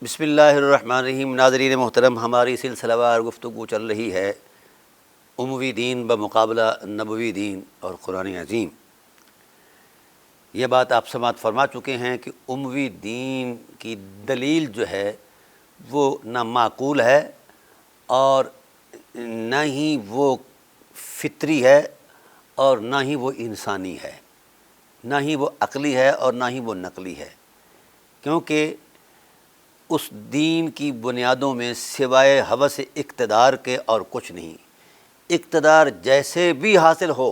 بسم اللہ الرحمن الرحیم۔ ناظرین محترم، ہماری سلسلہ وار گفتگو چل رہی ہے اموی دین بمقابلہ نبوی دین اور قرآن عظیم۔ یہ بات آپ سماعت فرما چکے ہیں کہ اموی دین کی دلیل جو ہے وہ نہ معقول ہے اور نہ ہی وہ فطری ہے اور نہ ہی وہ انسانی ہے، نہ ہی وہ عقلی ہے اور نہ ہی وہ نقلی ہے، کیونکہ اس دین کی بنیادوں میں سوائے ہوس اقتدار کے اور کچھ نہیں۔ اقتدار جیسے بھی حاصل ہو،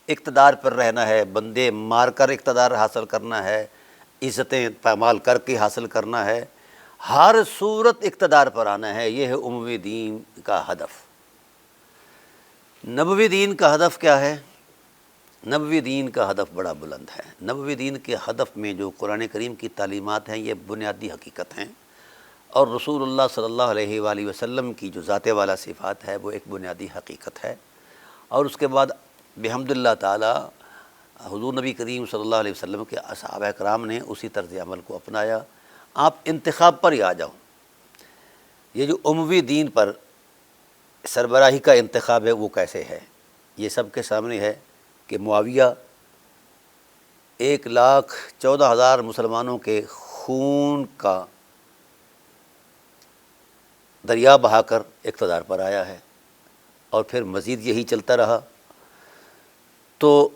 اقتدار پر رہنا ہے، بندے مار کر اقتدار حاصل کرنا ہے، عزتیں پامال کر کے حاصل کرنا ہے، ہر صورت اقتدار پر آنا ہے۔ یہ ہے اموی دین کا ہدف۔ نبوی دین کا ہدف کیا ہے؟ نبوی دین کا ہدف بڑا بلند ہے۔ نبوی دین کے ہدف میں جو قرآن کریم کی تعلیمات ہیں یہ بنیادی حقیقت ہیں، اور رسول اللہ صلی اللہ علیہ وآلہ وسلم کی جو ذات والا صفات ہے وہ ایک بنیادی حقیقت ہے۔ اور اس کے بعد بحمد اللہ تعالی حضور نبی کریم صلی اللہ علیہ وسلم کے صحابہ کرام نے اسی طرز عمل کو اپنایا۔ آپ انتخاب پر ہی آ جاؤ، یہ جو اموی دین پر سربراہی کا انتخاب ہے وہ کیسے ہے؟ یہ سب کے سامنے ہے کہ معاویہ 1,14,000 مسلمانوں کے خون کا دریا بہا کر اقتدار پر آیا ہے، اور پھر مزید یہی چلتا رہا۔ تو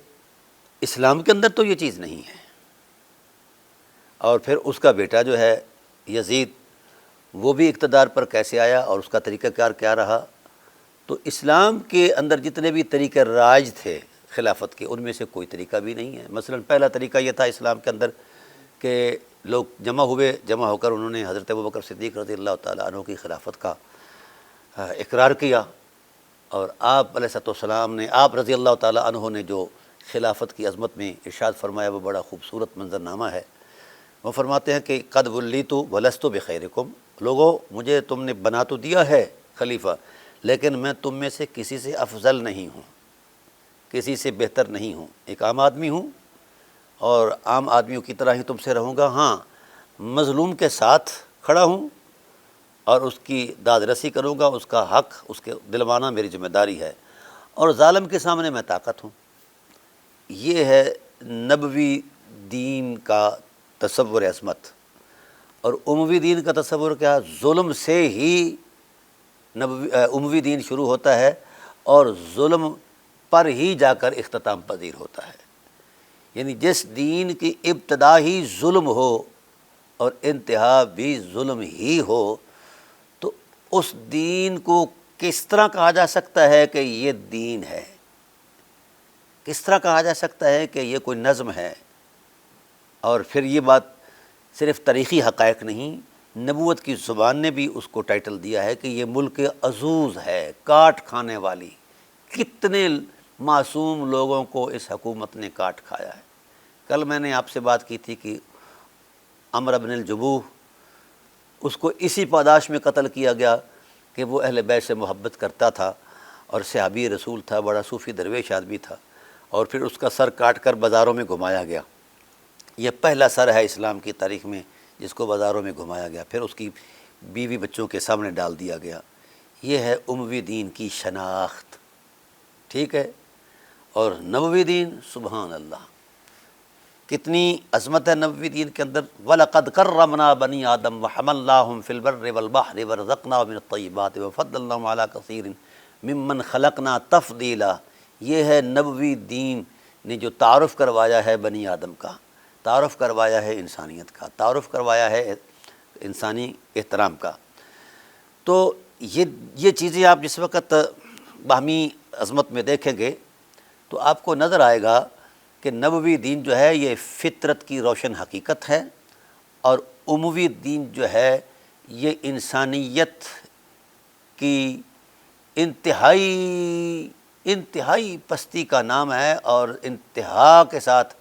اسلام کے اندر تو یہ چیز نہیں ہے۔ اور پھر اس کا بیٹا جو ہے یزید، وہ بھی اقتدار پر کیسے آیا اور اس کا طریقہ کار کیا رہا؟ تو اسلام کے اندر جتنے بھی طریقہ راج تھے خلافت کے، ان میں سے کوئی طریقہ بھی نہیں ہے۔ مثلا پہلا طریقہ یہ تھا اسلام کے اندر کہ لوگ جمع ہو کر انہوں نے حضرت ابوبکر صدیق رضی اللہ تعالیٰ عنہ کی خلافت کا اقرار کیا، اور آپ علیہ السلام نے، آپ رضی اللہ تعالیٰ عنہ نے جو خلافت کی عظمت میں ارشاد فرمایا وہ بڑا خوبصورت منظرنامہ ہے۔ وہ فرماتے ہیں کہ قد ولیت ولست بخیرکم، لوگو مجھے تم نے بنا تو دیا ہے خلیفہ، لیکن میں تم میں سے کسی سے افضل نہیں ہوں، کسی سے بہتر نہیں ہوں، ایک عام آدمی ہوں اور عام آدمیوں کی طرح ہی تم سے رہوں گا۔ ہاں، مظلوم کے ساتھ کھڑا ہوں اور اس کی داد رسی کروں گا، اس کا حق اس کے دلوانا میری ذمہ داری ہے، اور ظالم کے سامنے میں طاقت ہوں۔ یہ ہے نبوی دین کا تصور عظمت۔ اور اموی دین کا تصور کیا؟ ظلم سے ہی اموی دین شروع ہوتا ہے اور ظلم پر ہی جا کر اختتام پذیر ہوتا ہے۔ یعنی جس دین کی ابتدا ہی ظلم ہو اور انتہا بھی ظلم ہی ہو، تو اس دین کو کس طرح کہا جا سکتا ہے کہ یہ دین ہے؟ کس طرح کہا جا سکتا ہے کہ یہ کوئی نظم ہے؟ اور پھر یہ بات صرف تاریخی حقائق نہیں، نبوت کی زبان نے بھی اس کو ٹائٹل دیا ہے کہ یہ ملک عزوز ہے، کاٹ کھانے والی۔ کتنے معصوم لوگوں کو اس حکومت نے کاٹ کھایا ہے۔ کل میں نے آپ سے بات کی تھی کہ عمرو بن الجموح، اس کو اسی پاداش میں قتل کیا گیا کہ وہ اہل بیت سے محبت کرتا تھا اور صحابی رسول تھا، بڑا صوفی درویش آدمی تھا، اور پھر اس کا سر کاٹ کر بازاروں میں گھمایا گیا۔ یہ پہلا سر ہے اسلام کی تاریخ میں جس کو بازاروں میں گھمایا گیا، پھر اس کی بیوی بچوں کے سامنے ڈال دیا گیا۔ یہ ہے اموی دین کی شناخت، ٹھیک ہے؟ اور نبوی دین، سبحان اللہ، کتنی عظمت ہے نبوی دین کے اندر۔ وَلَقَدْ كَرَّمْنَا بَنِي آدَمَ وَحَمَلْنَاهُمْ فِي الْبَرِّ وَالْبَحْرِ وَرَزَقْنَاهُمْ مِنَ الطَّيِّبَاتِ وَفَضَّلْنَاهُمْ عَلَىٰ كَثِيرٍ مِّمَّنْ خَلَقْنَا تَفْضِيلًا۔ یہ ہے نبوی دین نے جو تعارف کروایا ہے بنی آدم کا، تعارف کروایا ہے انسانیت کا، تعارف کروایا ہے انسانی احترام کا۔ تو یہ چیزیں آپ جس وقت باہمی عظمت میں دیکھیں گے تو آپ کو نظر آئے گا کہ نبوی دین جو ہے یہ فطرت کی روشن حقیقت ہے، اور اموی دین جو ہے یہ انسانیت کی انتہائی پستی کا نام ہے، اور انتہا کے ساتھ،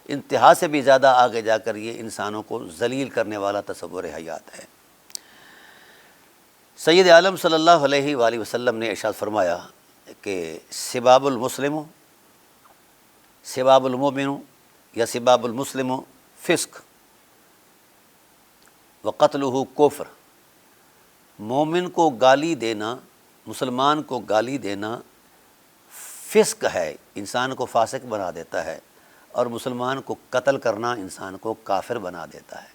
انتہا سے بھی زیادہ آگے جا کر یہ انسانوں کو ذلیل کرنے والا تصور حیات ہے۔ سید عالم صلی اللہ علیہ وآلہ وسلم نے ارشاد فرمایا کہ سباب المسلم، سباب المؤمن یا سباب المسلم فسق، وقتلہ کفر، مومن کو گالی دینا، مسلمان کو گالی دینا فسق ہے، انسان کو فاسق بنا دیتا ہے، اور مسلمان کو قتل کرنا انسان کو کافر بنا دیتا ہے۔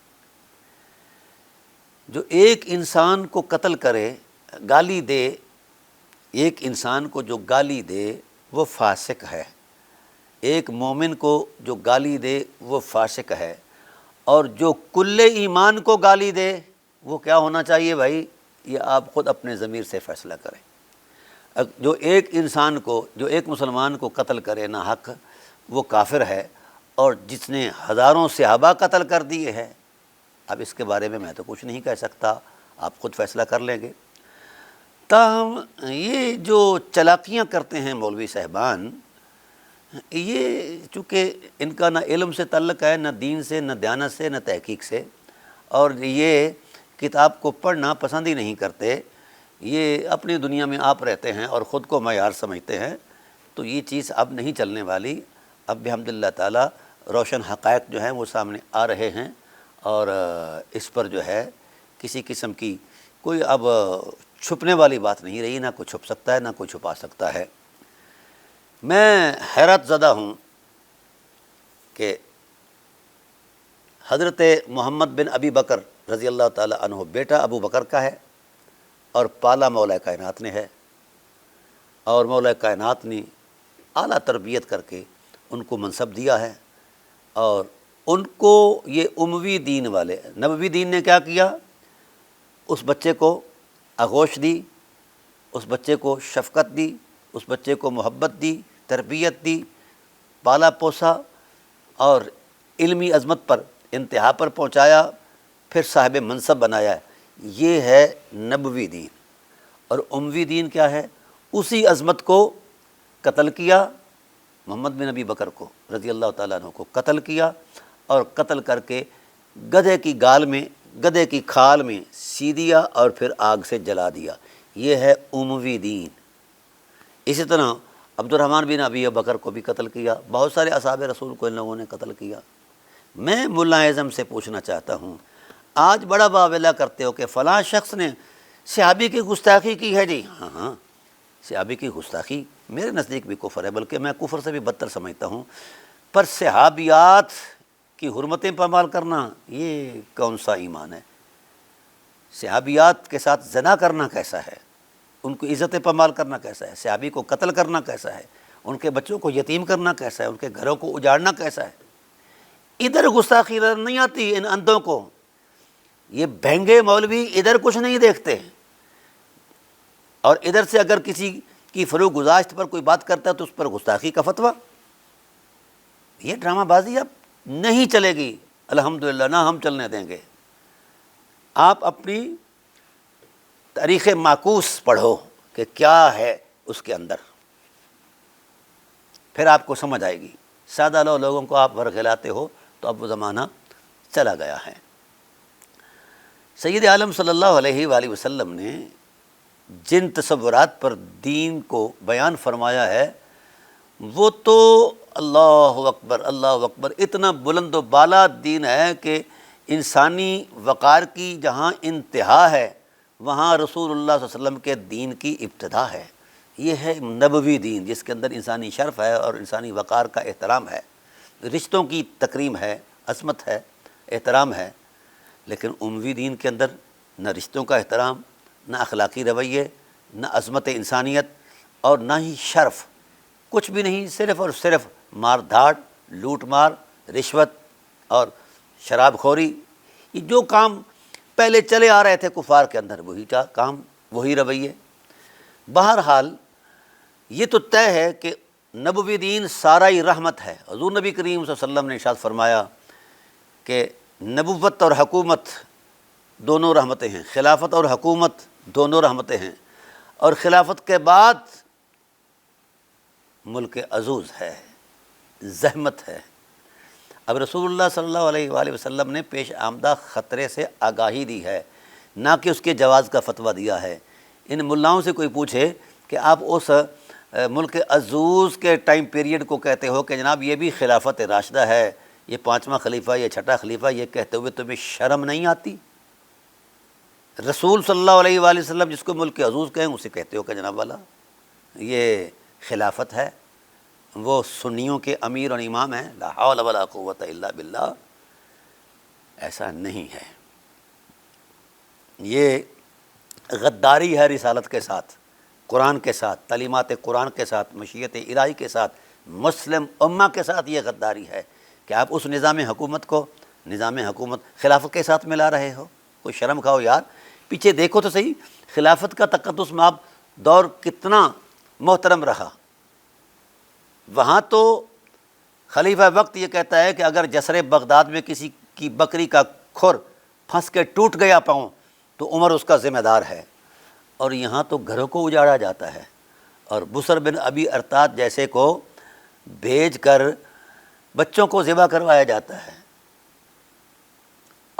جو ایک انسان کو قتل کرے، گالی دے، ایک انسان کو جو گالی دے وہ فاسق ہے، ایک مومن کو جو گالی دے وہ فاسق ہے، اور جو کل ایمان کو گالی دے وہ کیا ہونا چاہیے بھائی؟ یہ آپ خود اپنے ضمیر سے فیصلہ کریں۔ جو ایک انسان کو، جو ایک مسلمان کو قتل کرے نہ حق، وہ کافر ہے، اور جس نے ہزاروں صحابہ قتل کر دیے ہیں، اب اس کے بارے میں تو کچھ نہیں کہہ سکتا، آپ خود فیصلہ کر لیں گے۔ تاہم یہ جو چلاکیاں کرتے ہیں مولوی صاحبان، یہ چونکہ ان کا نہ علم سے تعلق ہے، نہ دین سے، نہ دیانت سے، نہ تحقیق سے، اور یہ کتاب کو پڑھنا پسند ہی نہیں کرتے، یہ اپنی دنیا میں آپ رہتے ہیں اور خود کو معیار سمجھتے ہیں، تو یہ چیز اب نہیں چلنے والی۔ اب بحمداللہ تعالیٰ روشن حقائق جو ہیں وہ سامنے آ رہے ہیں، اور اس پر جو ہے کسی قسم کی کوئی اب چھپنے والی بات نہیں رہی، نہ کوئی چھپ سکتا ہے، نہ کوئی چھپا سکتا ہے۔ میں حیرت زدہ ہوں کہ حضرت محمد بن ابی بکر رضی اللہ تعالیٰ عنہ بیٹا ابو بکر کا ہے، اور پالا مولا کائنات نے ہے، اور مولا کائنات نے اعلیٰ تربیت کر کے ان کو منصب دیا ہے، اور ان کو یہ اموی دین والے، نبوی دین نے کیا کیا؟ اس بچے کو آغوش دی، اس بچے کو شفقت دی، اس بچے کو محبت دی، تربیت دی، پالا پوسا، اور علمی عظمت پر انتہا پر پہنچایا، پھر صاحب منصب بنایا۔ یہ ہے نبوی دین۔ اور اموی دین کیا ہے؟ اسی عظمت کو قتل کیا، محمد بن ابی بکر کو رضی اللہ تعالیٰ عنہ کو قتل کیا، اور قتل کر کے گدھے کی گال میں، گدھے کی کھال میں سی دیا، اور پھر آگ سے جلا دیا۔ یہ ہے اموی دین۔ اسی طرح عبد الرحمن بن ابی بکر کو بھی قتل کیا، بہت سارے اصحاب رسول کو ان لوگوں نے قتل کیا۔ میں ملا اعظم سے پوچھنا چاہتا ہوں، آج بڑا واویلا کرتے ہو کہ فلاں شخص نے صحابی کی گستاخی کی ہے جی۔ ہاں ہاں، صحابی کی گستاخی میرے نزدیک بھی کفر ہے، بلکہ میں کفر سے بھی بدتر سمجھتا ہوں، پر صحابیات کی حرمتیں پامال کرنا یہ کون سا ایمان ہے؟ صحابیات کے ساتھ زنا کرنا کیسا ہے؟ ان کو عزتیں پامال کرنا کیسا ہے؟ صحابی کو قتل کرنا کیسا ہے؟ ان کے بچوں کو یتیم کرنا کیسا ہے؟ ان کے گھروں کو اجاڑنا کیسا ہے؟ ادھر گستاخی نظر نہیں آتی ان اندھوں کو، یہ بہنگے مولوی ادھر کچھ نہیں دیکھتے، اور ادھر سے اگر کسی کی فروغ گزاشت پر کوئی بات کرتا ہے تو اس پر گستاخی کا فتویٰ۔ یہ ڈرامہ بازی اب نہیں چلے گی، الحمدللہ، نہ ہم چلنے دیں گے۔ آپ اپنی تاریخ معکوس پڑھو کہ کیا ہے اس کے اندر، پھر آپ کو سمجھ آئے گی۔ سادہ لوگوں کو آپ ورغلاتے ہو تو اب وہ زمانہ چلا گیا ہے۔ سید عالم صلی اللہ علیہ وآلہ وسلم نے جن تصورات پر دین کو بیان فرمایا ہے، وہ تو اللہ اکبر، اللہ اکبر، اتنا بلند و بالا دین ہے کہ انسانی وقار کی جہاں انتہا ہے وہاں رسول اللہ صلی اللہ علیہ وسلم کے دین کی ابتدا ہے۔ یہ ہے نبوی دین، جس کے اندر انسانی شرف ہے اور انسانی وقار کا احترام ہے، رشتوں کی تکریم ہے، عظمت ہے، احترام ہے۔ لیکن اموی دین کے اندر نہ رشتوں کا احترام، نہ اخلاقی رویے، نہ عظمت انسانیت، اور نہ ہی شرف، کچھ بھی نہیں، صرف اور صرف مار دھاڑ، لوٹ مار، رشوت اور شراب خوری، یہ جو کام پہلے چلے آ رہے تھے کفار کے اندر، وہی کام، وہی رویے۔ بہرحال یہ تو طے ہے کہ نبوی دین سارای رحمت ہے۔ حضور نبی کریم صلی اللہ علیہ وسلم نے ارشاد فرمایا کہ نبوت اور حکومت دونوں رحمتیں ہیں، خلافت اور حکومت دونوں رحمتیں ہیں، اور خلافت کے بعد ملک عزوز ہے، زحمت ہے۔ اب رسول اللہ صلی اللہ علیہ وآلہ وسلم نے پیش آمدہ خطرے سے آگاہی دی ہے، نہ کہ اس کے جواز کا فتویٰ دیا ہے۔ ان ملاؤں سے کوئی پوچھے کہ آپ اس ملک عزوز کے ٹائم پیریڈ کو کہتے ہو کہ جناب یہ بھی خلافت راشدہ ہے، یہ 5واں خلیفہ، یہ 6واں خلیفہ، یہ کہتے ہوئے تمہیں شرم نہیں آتی؟ رسول صلی اللہ علیہ وآلہ وسلم جس کو ملک عزوز کہیں اسے کہتے ہو کہ جناب والا یہ خلافت ہے، وہ سنیوں کے امیر اور امام ہیں، لا حول ولا قوت الا باللہ، ایسا نہیں ہے۔ یہ غداری ہے رسالت کے ساتھ، قرآن کے ساتھ، تعلیمات قرآن کے ساتھ، مشیت الہی کے ساتھ، مسلم امہ کے ساتھ یہ غداری ہے کہ آپ اس نظام حکومت کو نظام حکومت خلافت کے ساتھ ملا رہے ہو۔ کوئی شرم کھاؤ یار، پیچھے دیکھو تو صحیح، خلافت کا تقدس مآب دور کتنا محترم رہا۔ وہاں تو خلیفہ وقت یہ کہتا ہے کہ اگر جسر بغداد میں کسی کی بکری کا کھر پھنس کے ٹوٹ گیا پاؤں تو عمر اس کا ذمہ دار ہے، اور یہاں تو گھروں کو اجاڑا جاتا ہے، اور بسر بن ابی ارطاد جیسے کو بھیج کر بچوں کو ذبح کروایا جاتا ہے،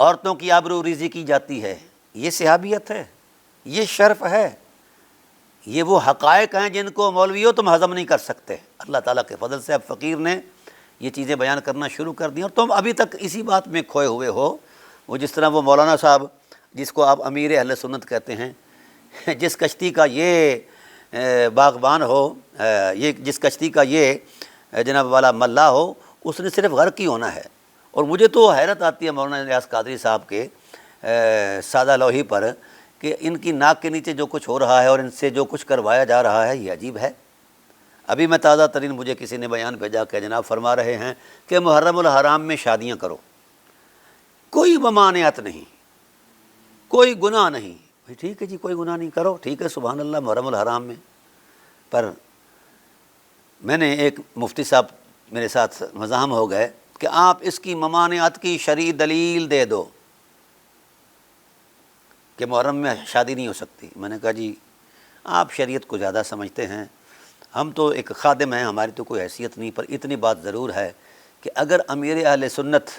عورتوں کی آبرو ریزی کی جاتی ہے۔ یہ صحابیت ہے، یہ شرف ہے، یہ وہ حقائق ہیں جن کو مولویوں تم ہضم نہیں کر سکتے۔ اللہ تعالیٰ کے فضل سے اب فقیر نے یہ چیزیں بیان کرنا شروع کر دیں اور تم ابھی تک اسی بات میں کھوئے ہوئے ہو۔ وہ جس طرح وہ مولانا صاحب جس کو آپ امیر اہل سنت کہتے ہیں، جس کشتی کا یہ باغبان ہو، یہ جس کشتی کا یہ جناب والا ملا ہو، اس نے صرف غرق ہی ہونا ہے۔ اور مجھے تو حیرت آتی ہے مولانا الیاس قادری صاحب کے سادہ لوحی پر کہ ان کی ناک کے نیچے جو کچھ ہو رہا ہے اور ان سے جو کچھ کروایا جا رہا ہے یہ عجیب ہے۔ ابھی میں تازہ ترین مجھے کسی نے بیان بھیجا کہ جناب فرما رہے ہیں کہ محرم الحرام میں شادیاں کرو، کوئی ممانعت نہیں، کوئی گناہ نہیں۔ ٹھیک ہے جی، کوئی گناہ نہیں، کرو، ٹھیک ہے، سبحان اللہ، محرم الحرام میں۔ پر میں نے ایک مفتی صاحب میرے ساتھ مزاحم ہو گئے کہ آپ اس کی ممانعت کی شرعی دلیل دے دو کہ محرم میں شادی نہیں ہو سکتی۔ میں نے کہا جی آپ شریعت کو زیادہ سمجھتے ہیں، ہم تو ایک خادم ہیں، ہماری تو کوئی حیثیت نہیں، پر اتنی بات ضرور ہے کہ اگر امیر اہل سنت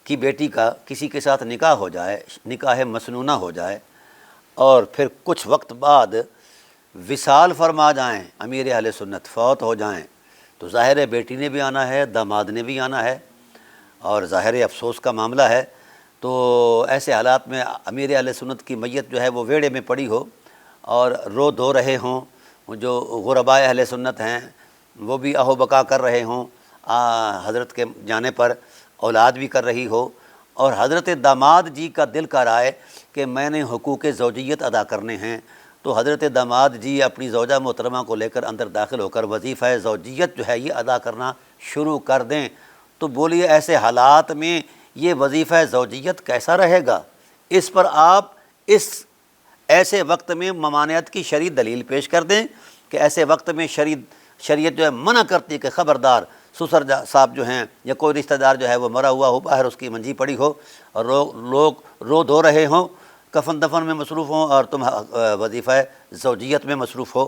کی بیٹی کا کسی کے ساتھ نکاح ہو جائے، نکاح مسنونہ ہو جائے، اور پھر کچھ وقت بعد وصال فرما جائیں، امیر اہل سنت فوت ہو جائیں، تو ظاہر ہے بیٹی نے بھی آنا ہے، داماد نے بھی آنا ہے، اور ظاہر افسوس کا معاملہ ہے۔ تو ایسے حالات میں امیر اہل سنت کی میت جو ہے وہ ویڑے میں پڑی ہو اور رو دھو رہے ہوں، جو غرباء اہل سنت ہیں وہ بھی اہو بقا کر رہے ہوں حضرت کے جانے پر، اولاد بھی کر رہی ہو، اور حضرت داماد جی کا دل کر آئے کہ میں نے حقوق زوجیت ادا کرنے ہیں، تو حضرت داماد جی اپنی زوجہ محترمہ کو لے کر اندر داخل ہو کر وظیفہ زوجیت جو ہے یہ ادا کرنا شروع کر دیں، تو بولیے ایسے حالات میں یہ وظیفہ زوجیت کیسا رہے گا؟ اس پر آپ اس ایسے وقت میں ممانعت کی شرعی دلیل پیش کر دیں کہ ایسے وقت میں شریعت جو ہے منع کرتی ہے کہ خبردار سسر صاحب جو ہیں یا کوئی رشتہ دار جو ہے وہ مرا ہوا ہو، باہر اس کی منجی پڑی ہو اور لوگ رو دھو رہے ہوں، کفن دفن میں مصروف ہوں، اور تم وظیفہ زوجیت میں مصروف ہو،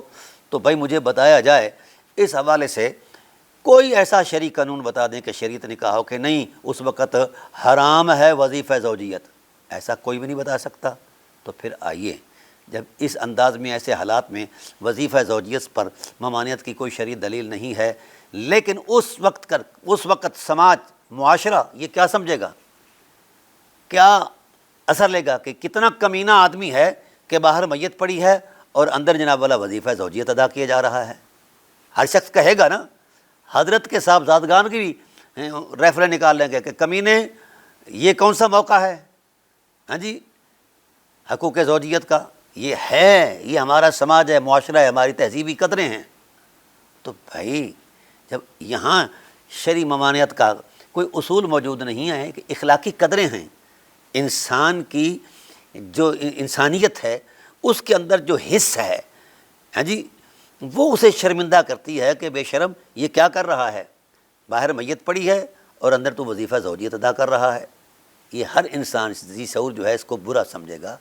تو بھائی مجھے بتایا جائے اس حوالے سے کوئی ایسا شرعی قانون بتا دیں کہ شریعت نے کہا ہو کہ نہیں اس وقت حرام ہے وظیفہ زوجیت، ایسا کوئی بھی نہیں بتا سکتا۔ تو پھر آئیے، جب اس انداز میں ایسے حالات میں وظیفہ زوجیت پر ممانعت کی کوئی شرعی دلیل نہیں ہے، لیکن اس وقت سماج، معاشرہ یہ کیا سمجھے گا، کیا اثر لے گا کہ کتنا کمینہ آدمی ہے کہ باہر میت پڑی ہے اور اندر جناب والا وظیفہ زوجیت ادا کیا جا رہا ہے۔ ہر شخص کہے گا نا، حضرت کے صاحبزادگان کی بھی ریفرے نکال لیں گے کہ کمینے یہ کون سا موقع ہے، ہاں جی، حقوق زوجیت کا، یہ ہے، یہ ہمارا سماج ہے، معاشرہ ہے، ہماری تہذیبی قدریں ہیں۔ تو بھائی جب یہاں شرعی ممانعت کا کوئی اصول موجود نہیں ہے کہ اخلاقی قدریں ہیں، انسان کی جو انسانیت ہے اس کے اندر جو حص ہے، ہاں جی، وہ اسے شرمندہ کرتی ہے کہ بے شرم یہ کیا کر رہا ہے، باہر میت پڑی ہے اور اندر تو وظیفہ زوجیت ادا کر رہا ہے۔ یہ ہر انسان ذی شعور جو ہے اس کو برا سمجھے گا۔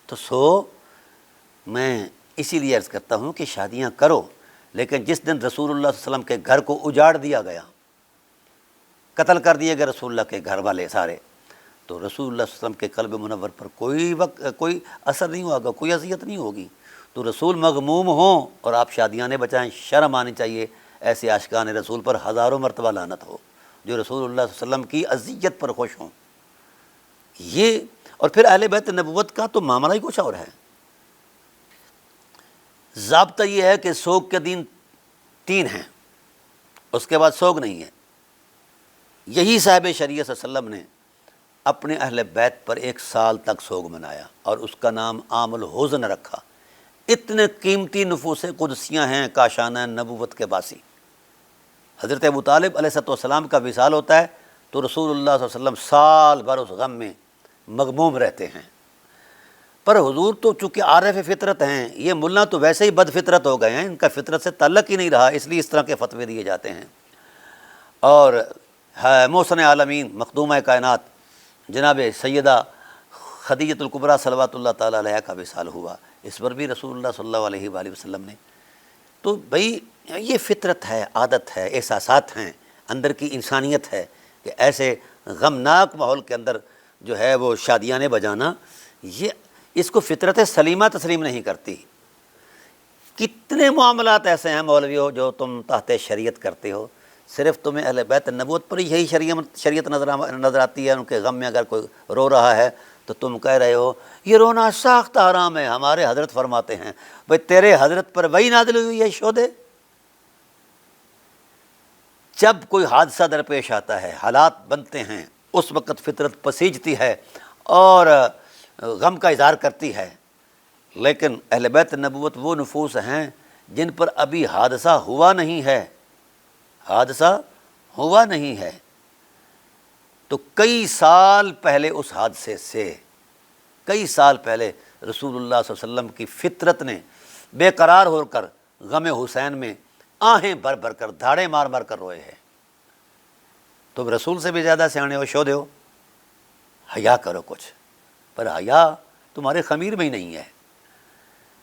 تو میں اسی لیے عرض کرتا ہوں کہ شادیاں کرو، لیکن جس دن رسول اللہ صلی اللہ علیہ وسلم کے گھر کو اجاڑ دیا گیا، قتل کر دیے گئے رسول اللہ کے گھر والے سارے، تو رسول اللہ صلی اللہ علیہ وسلم کے قلب منور پر کوئی اثر نہیں ہوگا، کوئی اذیت نہیں ہوگی۔ تو رسول مغموم ہوں اور آپ شادیاں نے بچائیں، شرم آنی چاہیے ایسے عاشقان رسول پر، ہزاروں مرتبہ لعنت ہو جو رسول اللہ صلی اللہ علیہ وسلم کی اذیت پر خوش ہوں۔ یہ اور پھر اہل بیت نبوت کا تو معاملہ ہی کچھ اور ہے۔ ضابطہ یہ ہے کہ سوگ کے دن 3 ہیں، اس کے بعد سوگ نہیں ہے۔ یہی صاحب شریعت صلی اللہ علیہ وسلم نے اپنے اہل بیت پر 1 سال تک سوگ منایا اور اس کا نام عام الحزن رکھا۔ اتنے قیمتی نفوس قدسیاں ہیں کاشانہ نبوت کے باسی۔ حضرت ابو طالب علیہ السلام کا وصال ہوتا ہے تو رسول اللہ صلی اللہ علیہ وسلم سال بھر اس غم میں مغموم رہتے ہیں، پر حضور تو چونکہ عارف فطرت ہیں، یہ ملا تو ویسے ہی بد فطرت ہو گئے ہیں، ان کا فطرت سے تعلق ہی نہیں رہا، اس لیے اس طرح کے فتوے دیے جاتے ہیں۔ اور محسن عالمین مخدومہ کائنات جناب سیدہ خدیجۃ الکبریٰ صلوات اللہ تعالیٰ علیہ کا وصال ہوا، اس پر بھی رسول اللہ صلی اللہ علیہ وآلہ وسلم نے، تو بھئی یہ فطرت ہے، عادت ہے، احساسات ہیں، اندر کی انسانیت ہے کہ ایسے غمناک ماحول کے اندر جو ہے وہ شادیاں بجانا، یہ اس کو فطرت سلیمہ تسلیم نہیں کرتی۔ کتنے معاملات ایسے ہیں مولویوں جو تم تحت شریعت کرتے ہو، صرف تمہیں اہل بیت نبوت پر یہی شریعت نظر آتی ہے، ان کے غم میں اگر کوئی رو رہا ہے تو تم کہہ رہے ہو یہ رونا سخت حرام ہے۔ ہمارے حضرت فرماتے ہیں بھئی تیرے حضرت پر وہی نازل ہوئی ہے شودے۔ جب کوئی حادثہ درپیش آتا ہے، حالات بنتے ہیں، اس وقت فطرت پسیجتی ہے اور غم کا اظہار کرتی ہے، لیکن اہل بیت نبوت وہ نفوس ہیں جن پر ابھی حادثہ ہوا نہیں ہے، حادثہ ہوا نہیں ہے، تو کئی سال پہلے اس حادثے سے، کئی سال پہلے رسول اللہ صلی اللہ علیہ وسلم کی فطرت نے بے قرار ہو کر غم حسین میں آہیں بھر بھر کر، دھاڑے مار مار کر روئے ہیں۔ تم رسول سے بھی زیادہ سیانے ہو، شودے ہو، حیا کرو کچھ، پر حیا تمہارے خمیر میں ہی نہیں ہے۔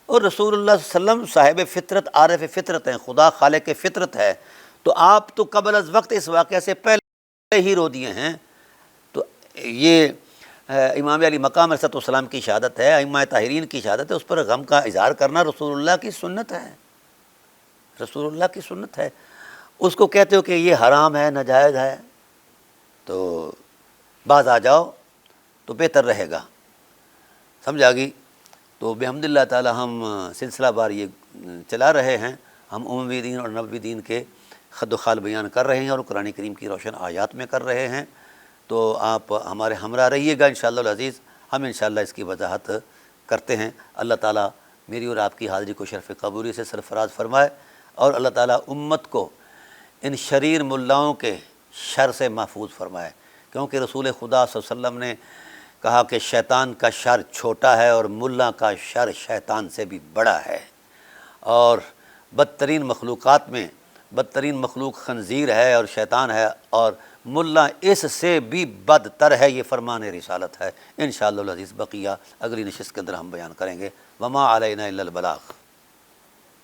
اور رسول اللہ صلی اللہ علیہ وسلم صاحب فطرت، عارف فطرت ہیں، خدا خالق فطرت ہے، تو آپ تو قبل از وقت اس واقعہ سے پہلے ہی رو دیے ہیں۔ تو یہ امام علی مقام علیہ السلام کی شہادت ہے، ائمہ طاہرین کی شہادت ہے، اس پر غم کا اظہار کرنا رسول اللہ کی سنت ہے، رسول اللہ کی سنت ہے۔ اس کو کہتے ہو کہ یہ حرام ہے، ناجائز ہے، تو باز آ جاؤ تو بہتر رہے گا، سمجھ آ گئی؟ تو بحمد اللہ تعالی ہم سلسلہ بار یہ چلا رہے ہیں، ہم اموی دین اور نبوی دین کے خد و خال بیان کر رہے ہیں اور قرآن کریم کی روشن آیات میں کر رہے ہیں، تو آپ ہمارے ہمراہ رہیے گا انشاءاللہ العزیز، ہم انشاءاللہ اس کی وضاحت کرتے ہیں۔ اللہ تعالیٰ میری اور آپ کی حاضری کو شرف قبولی سے سرفراز فرمائے، اور اللہ تعالیٰ امت کو ان شریر ملاؤں کے شر سے محفوظ فرمائے، کیونکہ رسول خدا صلی اللہ علیہ وسلم نے کہا کہ شیطان کا شر چھوٹا ہے اور ملا کا شر شیطان سے بھی بڑا ہے، اور بدترین مخلوقات میں بدترین مخلوق خنزیر ہے اور شیطان ہے، اور ملا اس سے بھی بدتر ہے، یہ فرمان رسالت ہے۔ انشاءاللہ العزیز بقیہ اگلی نشست کے اندر ہم بیان کریں گے۔ وما علینا الا البلاغ۔